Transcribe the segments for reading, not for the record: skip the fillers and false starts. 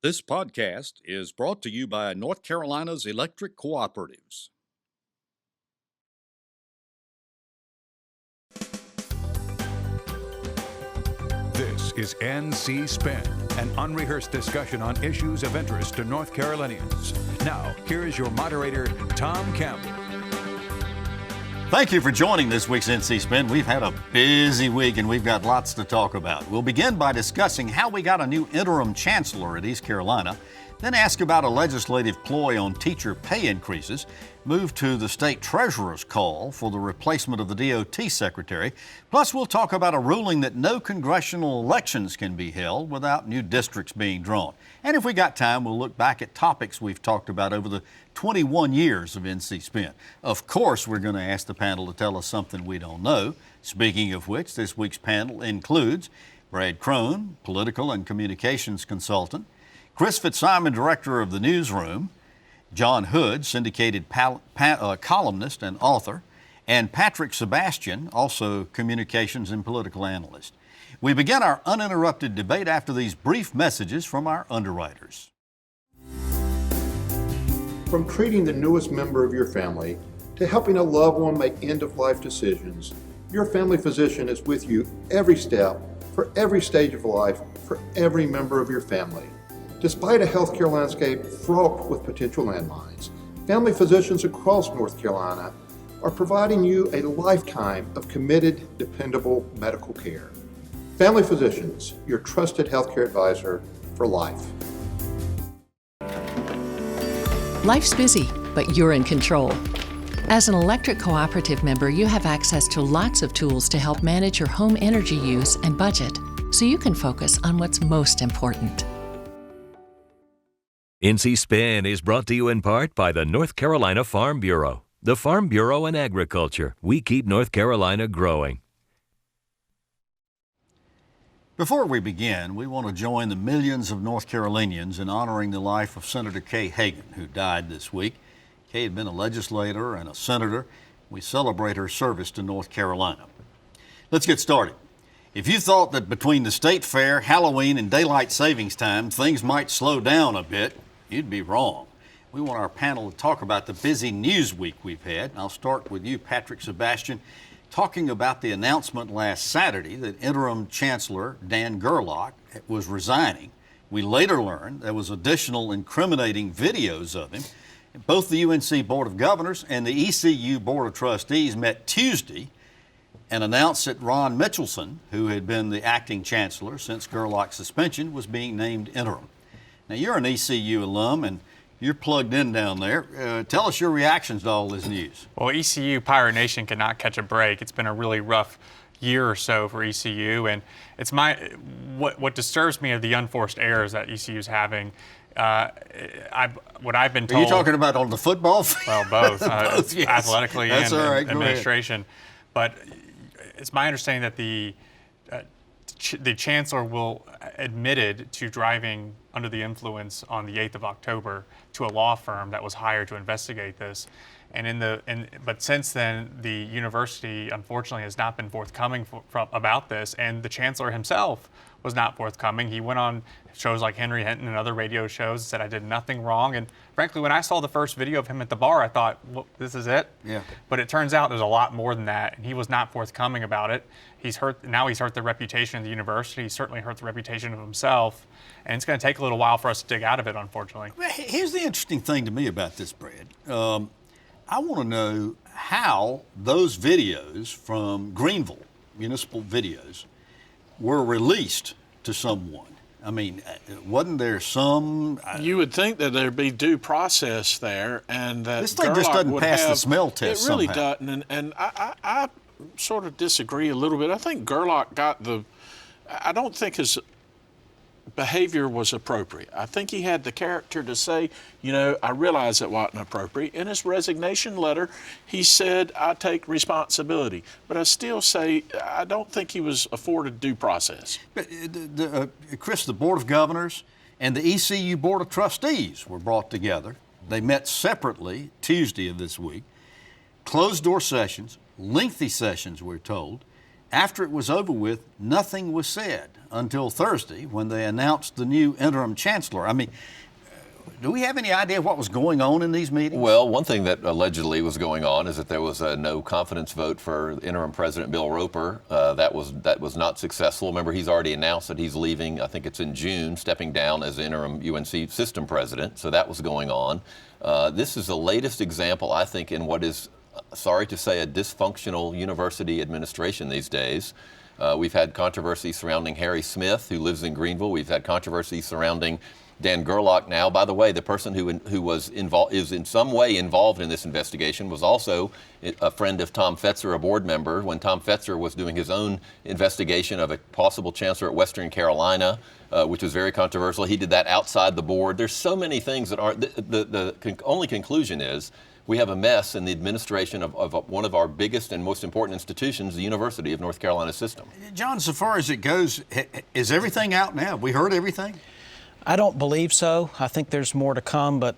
This podcast is brought to you by North Carolina's electric cooperatives. This is NC Spin, an unrehearsed discussion on issues of interest to North Carolinians. Now, here is your moderator, Tom Campbell. Thank you for joining this week's NC Spin. We've had a busy week and we've got lots to talk about. We'll begin by discussing how we got a new interim chancellor at East Carolina, then ask about a legislative ploy on teacher pay increases, move to the state treasurer's call for the replacement of the DOT secretary, plus we'll talk about a ruling that no congressional elections can be held without new districts being drawn. And if we got time, we'll look back at topics we've talked about over the 21 years of NC Spin. Of course, we're going to ask the panel to tell us something we don't know. Speaking of which, this week's panel includes Brad Crone, political and communications consultant, Chris Fitzsimon, director of the Newsroom, John Hood, syndicated columnist and author, and Patrick Sebastian, also communications and political analyst. We begin our uninterrupted debate after these brief messages from our underwriters. From treating the newest member of your family to helping a loved one make end-of-life decisions, your family physician is with you every step, for every stage of life, for every member of your family. Despite a healthcare landscape fraught with potential landmines, family physicians across North Carolina are providing you a lifetime of committed, dependable medical care. Family Physicians, your trusted healthcare advisor for life. Life's busy, but you're in control. As an electric cooperative member, you have access to lots of tools to help manage your home energy use and budget, so you can focus on what's most important. NC Spin is brought to you in part by the North Carolina Farm Bureau. The Farm Bureau and Agriculture. We keep North Carolina growing. Before we begin, we want to join the millions of North Carolinians in honoring the life of Senator Kay Hagan, who died this week. Kay had been a legislator and a senator. We celebrate her service to North Carolina. Let's get started. If you thought that between the State Fair, Halloween, and Daylight Savings Time, things might slow down a bit, you'd be wrong. We want our panel to talk about the busy news week we've had. I'll start with you, Patrick Sebastian, talking about the announcement last Saturday that interim chancellor Dan Gerlach was resigning. We later learned there was additional incriminating videos of him. Both the UNC Board of Governors and the ECU Board of Trustees met Tuesday and announced that Ron Mitchelson, who had been the acting chancellor since Gerlach's suspension, was being named interim. Now, you're an ECU alum, and you're plugged in down there. Tell us your reactions to all this news. Well, ECU Pirate Nation cannot catch a break. It's been a really rough year or so for ECU, and it's what disturbs me are the unforced errors that ECU is having. What I've been told. Are you talking about on the football field? Well, both, both yes. Athletically That's and all right. administration. But it's my understanding that the chancellor admitted to driving under the influence on the 8th of October to a law firm that was hired to investigate this. But since then, the university unfortunately has not been forthcoming about this, and the chancellor himself was not forthcoming. He went on shows like Henry Hinton and other radio shows and said, I did nothing wrong. And frankly, when I saw the first video of him at the bar, I thought, well, this is it. Yeah. But it turns out there's a lot more than that, and he was not forthcoming about it. He's hurt the reputation of the university. He's certainly hurt the reputation of himself. And it's going to take a little while for us to dig out of it, unfortunately. Here's the interesting thing to me about this, Brad. I want to know how those videos from Greenville, municipal videos, were released to someone. I mean, wasn't there some... You would think that there'd be due process there, and that this thing just doesn't pass the smell test. It really somehow. doesn't, and I sort of disagree a little bit. I think Gerlach I don't think his behavior was appropriate. I think he had the character to say, I realize it wasn't appropriate. In his resignation letter, he said, I take responsibility. But I still say, I don't think he was afforded due process. But, Chris, the Board of Governors and the ECU Board of Trustees were brought together. They met separately Tuesday of this week. Closed-door sessions, lengthy sessions, we're told. after it was over with, nothing was said until Thursday when they announced the new interim chancellor. I mean, do we have any idea what was going on in these meetings? Well, one thing that allegedly was going on is that there was a no confidence vote for interim President Bill Roper. That was not successful. Remember, he's already announced that he's leaving, I think it's in June, stepping down as interim UNC system president. So that was going on. This is the latest example, I think, in what is, sorry to say, a dysfunctional university administration these days. We've had controversy surrounding Harry Smith, who lives in Greenville. We've had controversy surrounding Dan Gerlach. Now, by the way, the person who was involved, is in some way involved in this investigation, was also a friend of Tom Fetzer, a board member, when Tom Fetzer was doing his own investigation of a possible chancellor at Western Carolina, which was very controversial. He did that outside the board. There's so many things that aren't. The only conclusion is we have a mess in the administration of one of our biggest and most important institutions, the University of North Carolina system. John, so far as it goes, is everything out now? Have we heard everything? I don't believe so. I think there's more to come, but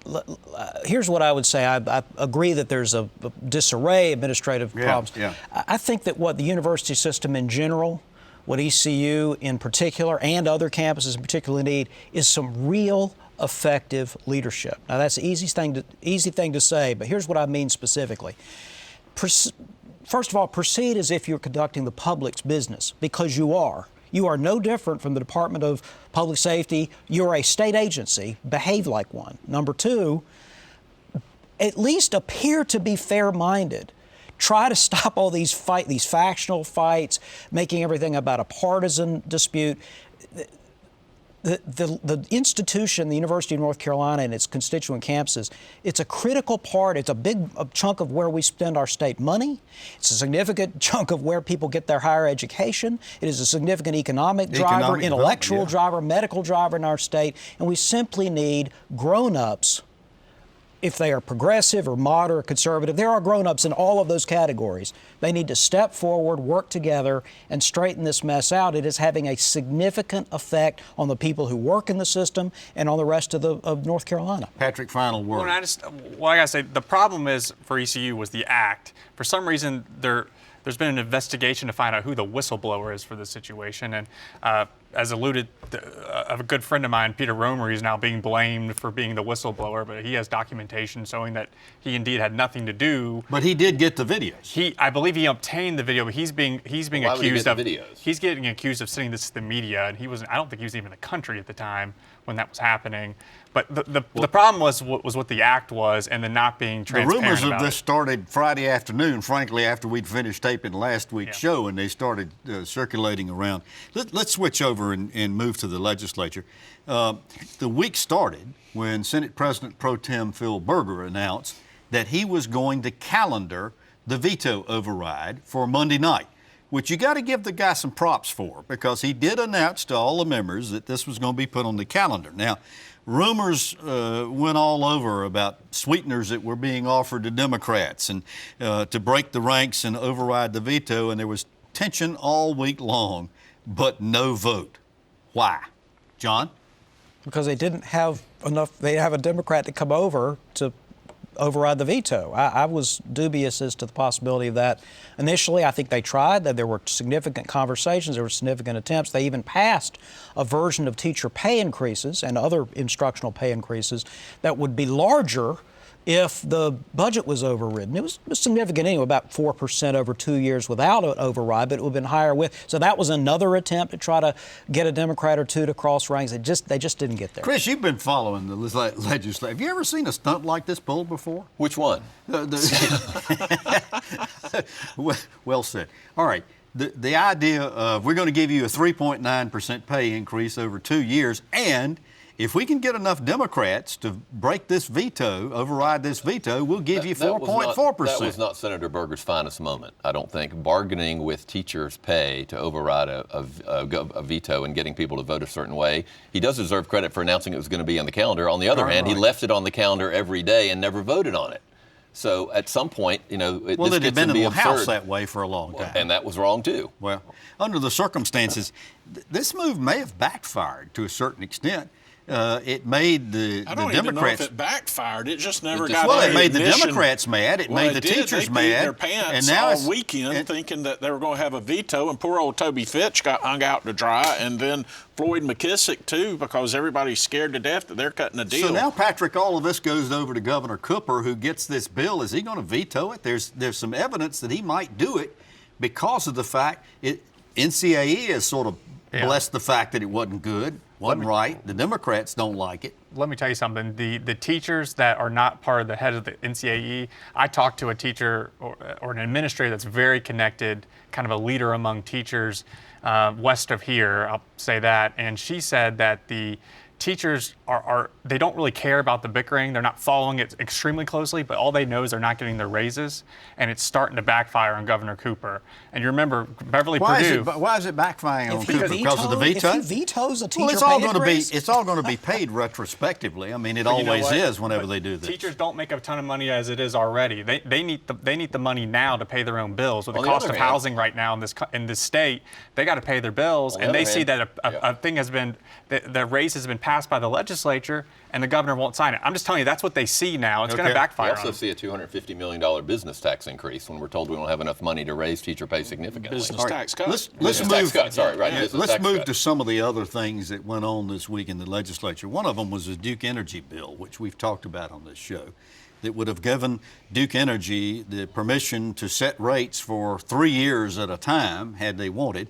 here's what I would say. I agree that there's a disarray, administrative problems. Yeah. I think that what the university system in general, what ECU in particular, and other campuses in particular need, is some real effective leadership. Now, that's the easy thing to say, but here's what I mean specifically. First of all, proceed as if you're conducting the public's business, because you are. You are no different from the Department of Public Safety. You're a state agency. Behave like one. Number two, at least appear to be fair-minded. Try to stop all these factional fights, making everything about a partisan dispute. The institution, the University of North Carolina and its constituent campuses, it's a critical part. It's a big chunk of where we spend our state money. It's a significant chunk of where people get their higher education. It is a significant economic driver, intellectual driver, medical driver in our state. And we simply need grown-ups. If they are progressive or moderate or conservative, there are grown-ups in all of those categories. They need to step forward, work together, and straighten this mess out. It is having a significant effect on the people who work in the system and on the rest of North Carolina. Patrick, final word. Well, I gotta say, the problem is for ECU was the act. For some reason, there's been an investigation to find out who the whistleblower is for this situation, and as alluded, a good friend of mine, Peter Romer, is now being blamed for being the whistleblower, but he has documentation showing that he indeed had nothing to do. But he did get the videos. I believe he obtained the video, but he's being accused of videos? He's getting accused of sending this to the media, and I don't think he was even in the country at the time when that was happening. But the problem was what the act was, and the not being transparent. The rumors about of this it. started Friday afternoon, frankly, after we'd finished taping last week's show, and they started circulating around. Let's switch over and move to the legislature. The week started when Senate President Pro Tem Phil Berger announced that he was going to calendar the veto override for Monday night, which you got to give the guy some props for, because he did announce to all the members that this was going to be put on the calendar. Now, rumors went all over about sweeteners that were being offered to Democrats and to break the ranks and override the veto, and there was tension all week long, but no vote. Why? John? Because they didn't have enough, they have a Democrat to come over to override the veto. I was dubious as to the possibility of that. Initially, I think they tried, that there were significant conversations, there were significant attempts. They even passed a version of teacher pay increases and other instructional pay increases that would be larger if the budget was overridden. It was significant anyway, about 4% over 2 years without an override, but it would have been higher with. So that was another attempt to try to get a Democrat or two to cross ranks. They just didn't get there. Chris, you've been following the legislature. Have you ever seen a stunt like this pulled before? Which one? Well said. All right. The idea of we're going to give you a 3.9% pay increase over 2 years, and if we can get enough Democrats to break this veto, override this veto, we'll give you 4.4%. That was not Senator Berger's finest moment, I don't think. Bargaining with teachers' pay to override a veto and getting people to vote a certain way. He does deserve credit for announcing it was going to be on the calendar. On the other hand, he left it on the calendar every day and never voted on it. So at some point, this gets to be absurd. Well, it had been in the House that way for a long time. And that was wrong, too. Well, under the circumstances, this move may have backfired to a certain extent. it made the I don't even know if it backfired. It just never got Well, any it made the ignition. Democrats mad. It made the teachers They mad. peed their pants and now all weekend thinking that they were going to have a veto, and poor old Toby Fitch got hung out to dry, and then Floyd McKissick, too, because everybody's scared to death that they're cutting a deal. So now, Patrick, all of this goes over to Governor Cooper, who gets this bill. Is he going to veto it? There's some evidence that he might do it because of the fact NCAE has sort of blessed the fact that it wasn't good, wasn't right. The Democrats don't like it. Let me tell you something. The teachers that are not part of the head of the NCAE, I talked to a teacher or an administrator that's very connected, kind of a leader among teachers west of here, I'll say that, and she said that the teachers they don't really care about the bickering. They're not following it extremely closely, but all they know is they're not getting their raises, and it's starting to backfire on Governor Cooper. And you remember Beverly Perdue. Why is it backfiring on Cooper? Because of the veto? If he vetoes a teacher, well, it's all going to be paid retrospectively. I mean, it always is whenever they do this. Teachers don't make a ton of money as it is already. They need the money now to pay their own bills. With the cost of housing right now in this state, they got to pay their bills, and they see that a thing has been the raise has been passed by the legislature, and the governor won't sign it. I'm just telling you, that's what they see now. It's going to backfire. We also see a $250 million business tax increase when we're told we don't have enough money to raise teacher pay significantly. Business tax cut. Let's move to some of the other things that went on this week in the legislature. One of them was the Duke Energy bill, which we've talked about on this show, that would have given Duke Energy the permission to set rates for 3 years at a time, had they wanted.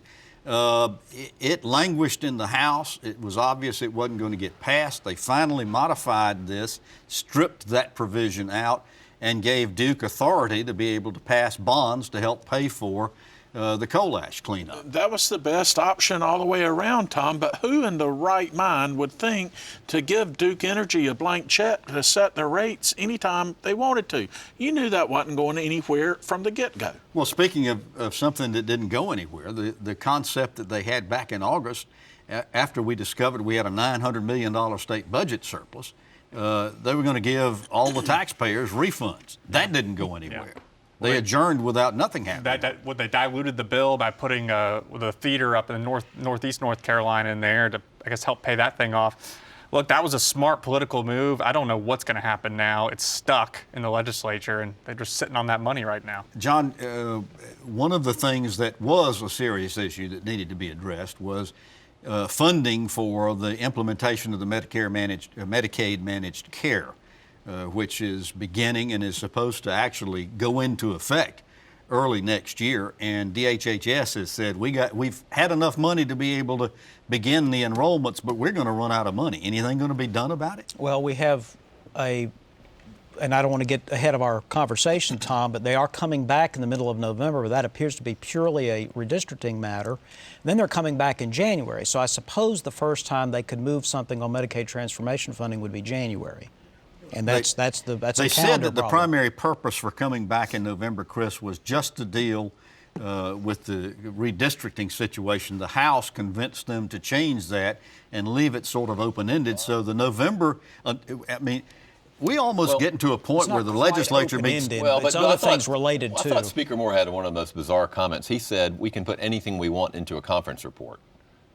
It languished in the House. It was obvious it wasn't going to get passed. They finally modified this, stripped that provision out, and gave Duke authority to be able to pass bonds to help pay for the coal ash cleanup. That was the best option all the way around, Tom, but who in the right mind would think to give Duke Energy a blank check to set their rates anytime they wanted to? You knew that wasn't going anywhere from the get-go. Well, speaking of something that didn't go anywhere, the concept that they had back in August, after we discovered we had a $900 million state budget surplus, they were going to give all the taxpayers refunds. That didn't go anywhere. Yeah. They adjourned without nothing happening. They diluted the bill by putting the theater up in northeast North Carolina in there to, I guess, help pay that thing off. Look, that was a smart political move. I don't know what's going to happen now. It's stuck in the legislature, and they're just sitting on that money right now. John, one of the things that was a serious issue that needed to be addressed was funding for the implementation of the Medicaid managed care. Which is beginning and is supposed to actually go into effect early next year. And DHHS has said we've had enough money to be able to begin the enrollments, but we're going to run out of money. Anything going to be done about it? Well, we have and I don't want to get ahead of our conversation, Tom, but they are coming back in the middle of November. That appears to be purely a redistricting matter. Then they're coming back in January. So I suppose the first time they could move something on Medicaid transformation funding would be January. And that's a They said that the primary purpose for coming back in November, Chris, was just to deal with the redistricting situation. The House convinced them to change that and leave it sort of open-ended. So the November, we almost get into a point where the legislature meets. Well, but other things related too. I thought Speaker Moore had one of the most bizarre comments. He said, "We can put anything we want into a conference report."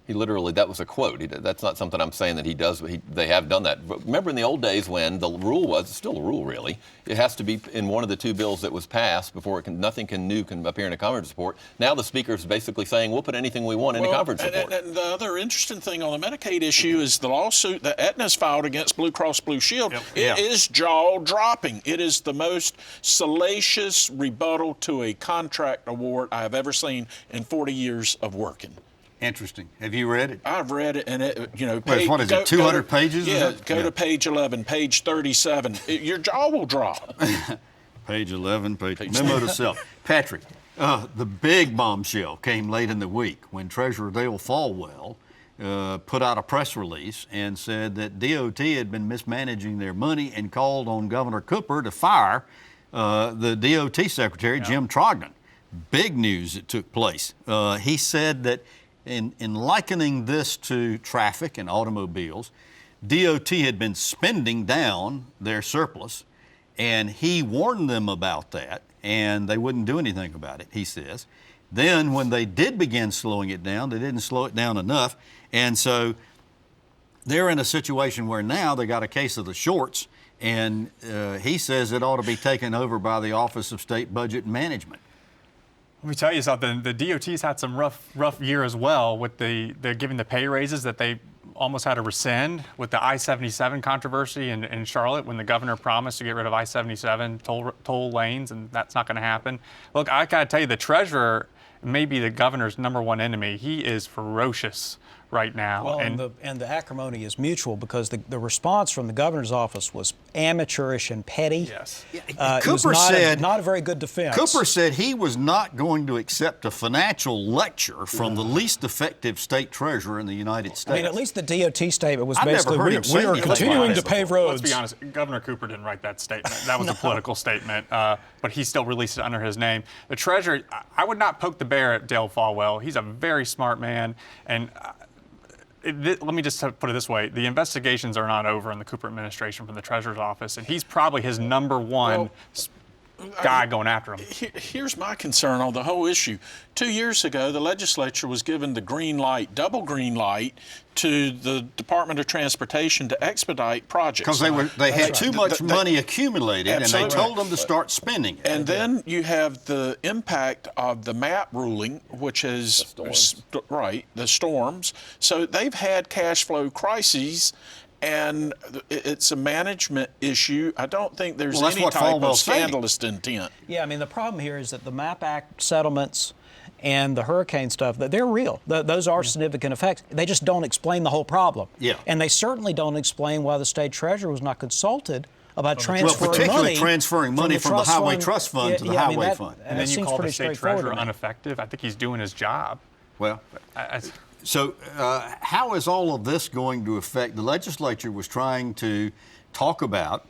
He literally, that was a quote. That's not something I'm saying that he does. They have done that. But remember in the old days when the rule was, it's still a rule really, it has to be in one of the two bills that was passed before nothing new can appear in a conference report. Now the Speaker is basically saying we'll put anything we want in a conference report. And the other interesting thing on the Medicaid issue is the lawsuit that Aetna's filed against Blue Cross Blue Shield. It is jaw-dropping. It is the most salacious rebuttal to a contract award I have ever seen in 40 years of working. Interesting. Have you read it? I've read it, and what is it? 200 pages? Yeah. Go to page 11, page 37. Your jaw will drop. Page 11, memo to self. Patrick, the big bombshell came late in the week when Treasurer Dale Falwell put out a press release and said that DOT had been mismanaging their money and called on Governor Cooper to fire the DOT Secretary, Jim Trogdon. Big news that took place. He said that in likening this to traffic and automobiles, DOT had been spending down their surplus, and he warned them about that, and they wouldn't do anything about it, he says. Then when they did begin slowing it down, they didn't slow it down enough, and so they're in a situation where now they got a case of the shorts, and he says it ought to be taken over by the Office of State Budget and Management. Let me tell you something. The DOT's had some rough year as well with they're giving the pay raises that they almost had to rescind with the I-77 controversy in Charlotte when the governor promised to get rid of I-77 toll lanes, and that's not going to happen. Look, I got to tell you, the treasurer may be the governor's #1 enemy. He is ferocious right now. Well, and the acrimony is mutual because the response from the governor's office was amateurish and petty. Yes. Cooper said not a very good defense. Cooper said he was not going to accept a financial lecture from the least effective state treasurer in the United States. I mean, at least the DOT statement was I've never basically, heard him say we are anything continuing like to that pave before. roads. Let's be honest, Governor Cooper didn't write that statement. That was a political statement, but he still released it under his name. The treasurer, I would not poke the bear at Dale Folwell. He's a very smart man, and let me just put it this way. The investigations are not over in the Cooper administration from the treasurer's office, and he's probably his #1 guy going after him. Here's my concern on the whole issue. 2 years ago, the legislature was given the green light, double green light, to the Department of Transportation to expedite projects. Because they had too much money accumulated, and they told them to start spending it. And then you have the impact of the MAP ruling, which is the storms. So they've had cash flow crises, and it's a management issue. I don't think there's any type of scandalous intent. Yeah, I mean, the problem here is that the MAP Act settlements and the hurricane stuff, they're real. Those are significant effects. They just don't explain the whole problem. Yeah. And they certainly don't explain why the state treasurer was not consulted about transferring particularly money. transferring money from the Highway Trust Fund to the Highway Fund. And then you call the state treasurer ineffective? I think he's doing his job. Well, so how is all of this going to affect? The legislature was trying to talk about,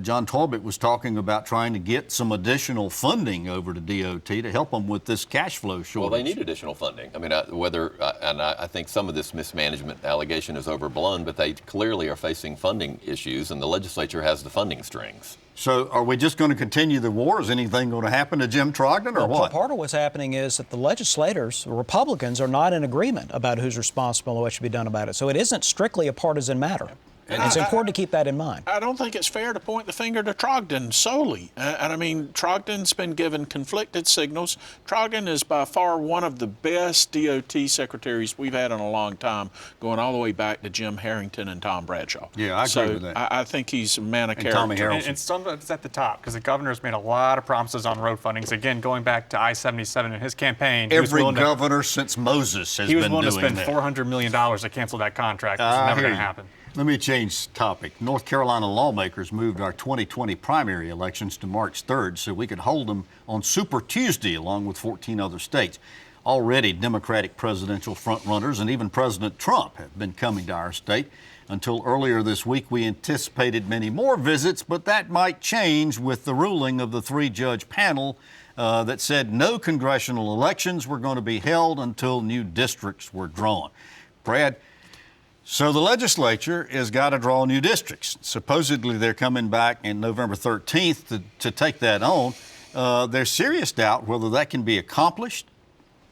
John Talbot was talking about trying to get some additional funding over to DOT to help them with this cash flow shortage. Well, they need additional funding. I mean, I think some of this mismanagement allegation is overblown, but they clearly are facing funding issues, and the legislature has the funding strings. So are we just going to continue the war? Is anything going to happen to Jim Trogdon or what? Part of what's happening is that the legislators, the Republicans, are not in agreement about who's responsible and what should be done about it. So it isn't strictly a partisan matter. And it's important to keep that in mind. I don't think it's fair to point the finger to Trogdon solely. And I mean, Trogdon's been given conflicted signals. Trogdon is by far one of the best DOT secretaries we've had in a long time, going all the way back to Jim Harrington and Tom Bradshaw. Yeah, I agree with that. I think he's a man of character. Tommy Harrelson. And some of it's at the top, because the governor's made a lot of promises on road fundings. Again, going back to I-77 in his campaign. Every governor since Moses has been doing that. He was willing to spend $400 million to cancel that contract. It's never going to happen. Let me change topic. North Carolina lawmakers moved our 2020 primary elections to March 3rd so we could hold them on Super Tuesday along with 14 other states. Already Democratic presidential frontrunners and even President Trump have been coming to our state. Until earlier this week, we anticipated many more visits, but that might change with the ruling of the 3-judge panel that said no congressional elections were going to be held until new districts were drawn. Brad, so the legislature has got to draw new districts. Supposedly they're coming back in November 13th to take that on. There's serious doubt whether that can be accomplished.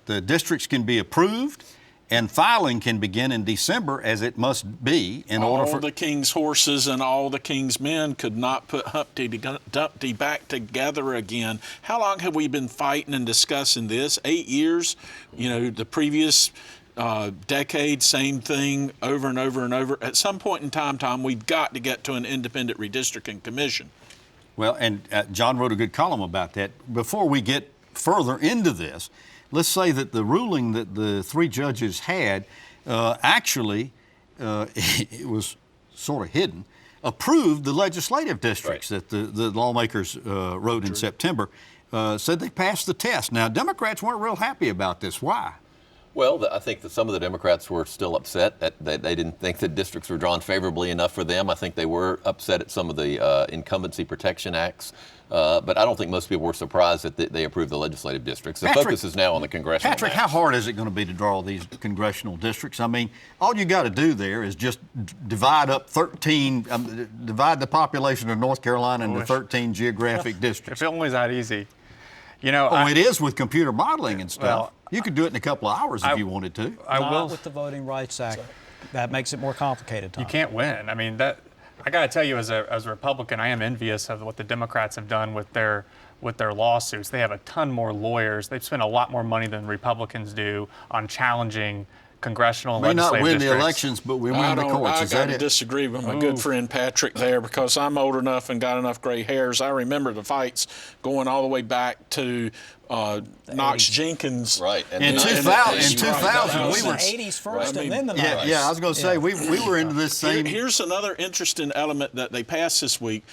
The districts can be approved, and filing can begin in December, as it must be in order for... All the king's horses and all the king's men could not put Humpty Dumpty back together again. How long have we been fighting and discussing this? 8 years? You know, the previous... decade, same thing over and over and over. At some point in time, Tom, we've got to get to an independent redistricting commission. Well, and John wrote a good column about that. Before we get further into this, let's say that the ruling that the 3 judges had actually, it was sort of hidden, approved the legislative districts that the lawmakers wrote in September, said they passed the test. Now, Democrats weren't real happy about this. Why? Well, I think that some of the Democrats were still upset that they didn't think that districts were drawn favorably enough for them. I think they were upset at some of the incumbency protection acts. But I don't think most people were surprised that they approved the legislative districts. The focus is now on the congressional Patrick, maps. how hard is it going to be to draw these congressional districts? I mean, all you got to do there is just divide up divide the population of North Carolina into 13 geographic districts. If it only was that easy. You know, it is with computer modeling and stuff. You could do it in a couple of hours if you wanted to. Not with the Voting Rights Act. That makes it more complicated, Tom. You can't win. I mean, that I got to tell you, as a Republican, I am envious of what the Democrats have done with their lawsuits. They have a ton more lawyers. They've spent a lot more money than Republicans do on challenging congressional and legislative districts. districts. We not win the elections, but we win the courts. I got to disagree with my good friend Patrick there, because I'm old enough and got enough gray hairs. I remember the fights going all the way back to Knox Jenkins. Right. And in 2000, we were the 80s first, and then the 90s. Yeah, I was going to say we were into this same. Here's another interesting element that they passed this week.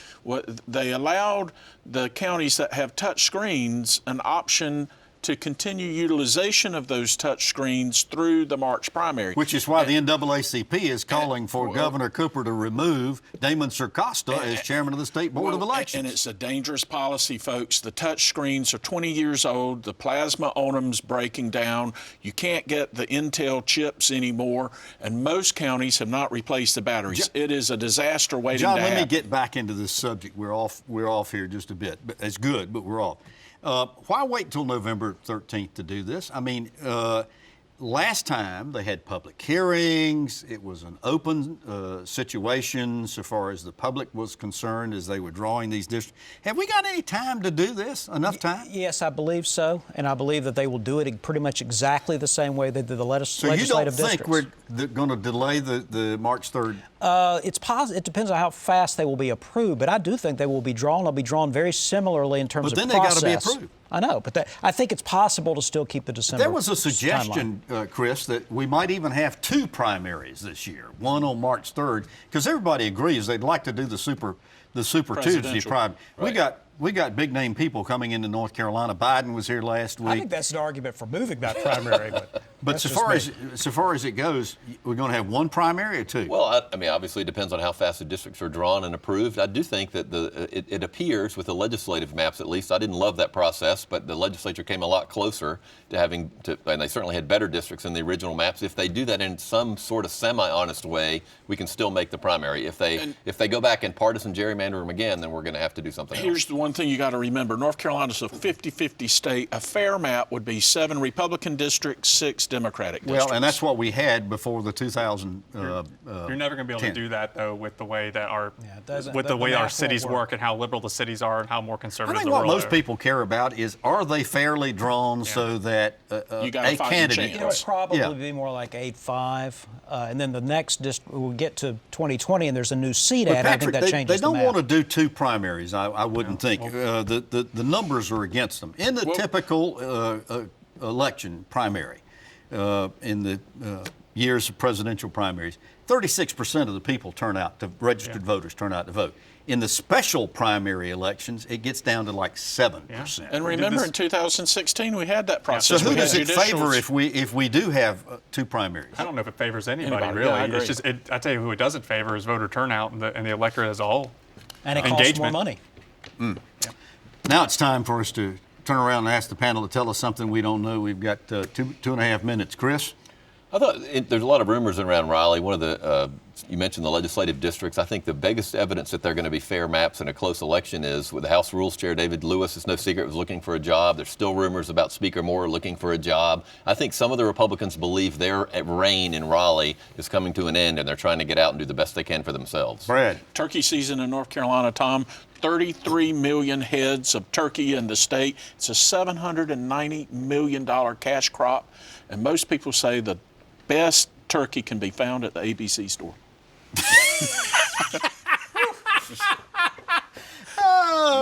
They allowed the counties that have touch screens an option to continue utilization of those touch screens through the March primary. Which is why the NAACP is calling for Governor Cooper to remove Damon Sircosta as chairman of the State Board of Elections. And it's a dangerous policy, folks. The touch screens are 20 years old. The plasma on them's breaking down. You can't get the Intel chips anymore, and most counties have not replaced the batteries. It is a disaster waiting to happen. John, let me get back into this subject. We're off here just a bit. But it's good, but we're off. Why wait until November 13th to do this? I mean, last time they had public hearings. It was an open situation so far as the public was concerned as they were drawing these districts. Have we got any time to do this? Enough time? Yes, I believe so. And I believe that they will do it pretty much exactly the same way they did the legislative districts. So you don't think we're going to delay the March 3rd? It depends on how fast they will be approved, but I do think they will be drawn. They'll be drawn very similarly in terms of process. But then they got to be approved. I know, but I think it's possible to still keep the December. There was a suggestion, Chris, that we might even have 2 primaries this year, one on March 3rd, because everybody agrees they'd like to do the Super Tuesday primary. Right. We got big name people coming into North Carolina. Biden was here last week. I think that's an argument for moving that primary, but so far as it goes, we're going to have 1 primary or 2? Well, I mean, obviously it depends on how fast the districts are drawn and approved. I do think that it appears with the legislative maps, at least, I didn't love that process, but the legislature came a lot closer to having to, and they certainly had better districts in the original maps. If they do that in some sort of semi-honest way, we can still make the primary. If they go back and partisan gerrymander them again, then we're going to have to do something else. Here's the one thing you got to remember. North Carolina's a 50-50 state. A fair map would be 7 Republican districts, 6 Democratic districts. Well, and that's what we had before the 2000. You're never going to be able to do that, though, with the way that our our cities work and how liberal the cities are and how more conservative the rural are. I think what most people care about is, are they fairly drawn so that a candidate? It'll probably be more like 8-5, and then the next we'll get to 2020, and there's a new seat add. I think that changes they don't the map. want to do 2 primaries. I wouldn't think. The numbers are against them. In the typical election primary, in the years of presidential primaries, 36% of the people registered voters turn out to vote. In the special primary elections, it gets down to like 7%. And remember, in 2016, we had that process. So who does it favor if we do have 2 primaries? I don't know if it favors anybody really. Yeah, it's just I tell you who it doesn't favor is voter turnout and the electorate as a whole. And it costs more money. Now it's time for us to turn around and ask the panel to tell us something we don't know. We've got 2.5 minutes. Chris? I thought there's a lot of rumors around Raleigh. One of the, you mentioned the legislative districts. I think the biggest evidence that they're going to be fair maps in a close election is with the House Rules Chair, David Lewis, it's no secret, was looking for a job. There's still rumors about Speaker Moore looking for a job. I think some of the Republicans believe their reign in Raleigh is coming to an end, and they're trying to get out and do the best they can for themselves. Brad? Turkey season in North Carolina, Tom. 33 million heads of turkey in the state. It's a $790 million cash crop. And most people say the best turkey can be found at the ABC store.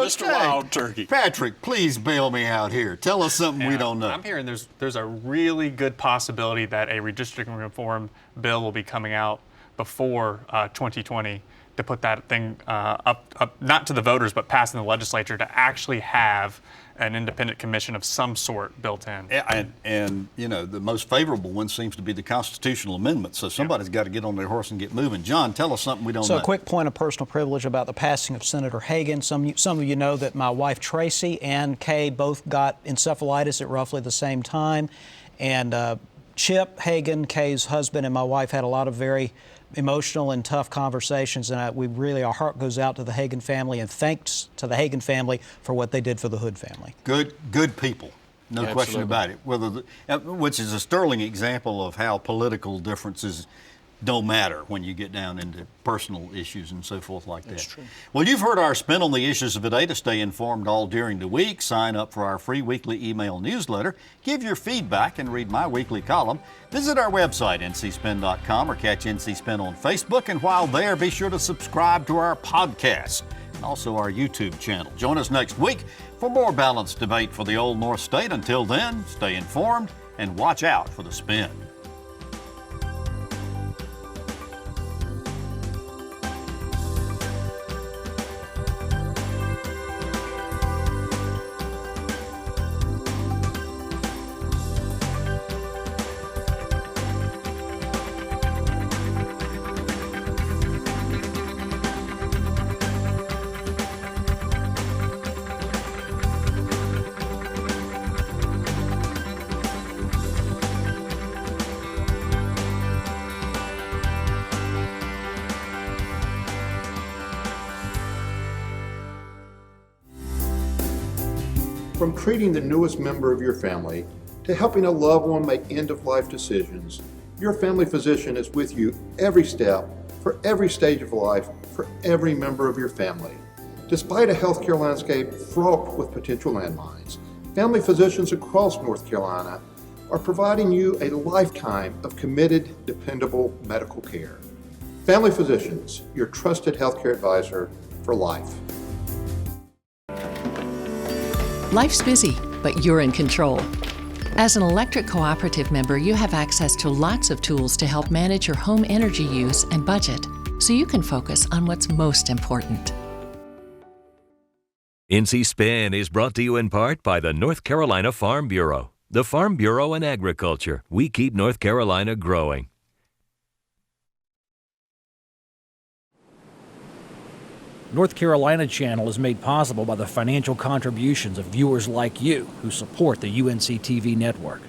Mr. Wild Turkey. Patrick, please bail me out here. Tell us something we don't know. I'm hearing there's a really good possibility that a redistricting reform bill will be coming out before 2020 to put that thing up, not to the voters, but passing the legislature to actually have an independent commission of some sort built in. And you know, the most favorable one seems to be the constitutional amendment. So somebody's got to get on their horse and get moving. John, tell us something we don't know. So a quick point of personal privilege about the passing of Senator Hagan. Some of you know that my wife Tracy and Kay both got encephalitis at roughly the same time. And Chip Hagan, Kay's husband, and my wife had a lot of very emotional and tough conversations, and our heart goes out to the Hagan family, and thanks to the Hagan family for what they did for the Hood family. Good people, no question about it. Which is a sterling example of how political differences don't matter when you get down into personal issues and so forth like that. That's true. Well, you've heard our spin on the issues of the day. To stay informed all during the week, sign up for our free weekly email newsletter, give your feedback, and read my weekly column. Visit our website, ncspin.com, or catch NC Spin on Facebook. And while there, be sure to subscribe to our podcast and also our YouTube channel. Join us next week for more balanced debate for the Old North State. Until then, stay informed and watch out for the spin. From treating the newest member of your family to helping a loved one make end-of-life decisions, your family physician is with you every step, for every stage of life, for every member of your family. Despite a healthcare landscape fraught with potential landmines, family physicians across North Carolina are providing you a lifetime of committed, dependable medical care. Family Physicians, your trusted healthcare advisor for life. Life's busy, but you're in control. As an electric cooperative member, you have access to lots of tools to help manage your home energy use and budget, so you can focus on what's most important. NC Spin is brought to you in part by the North Carolina Farm Bureau. The Farm Bureau and Agriculture. We keep North Carolina growing. North Carolina Channel is made possible by the financial contributions of viewers like you who support the UNC TV network.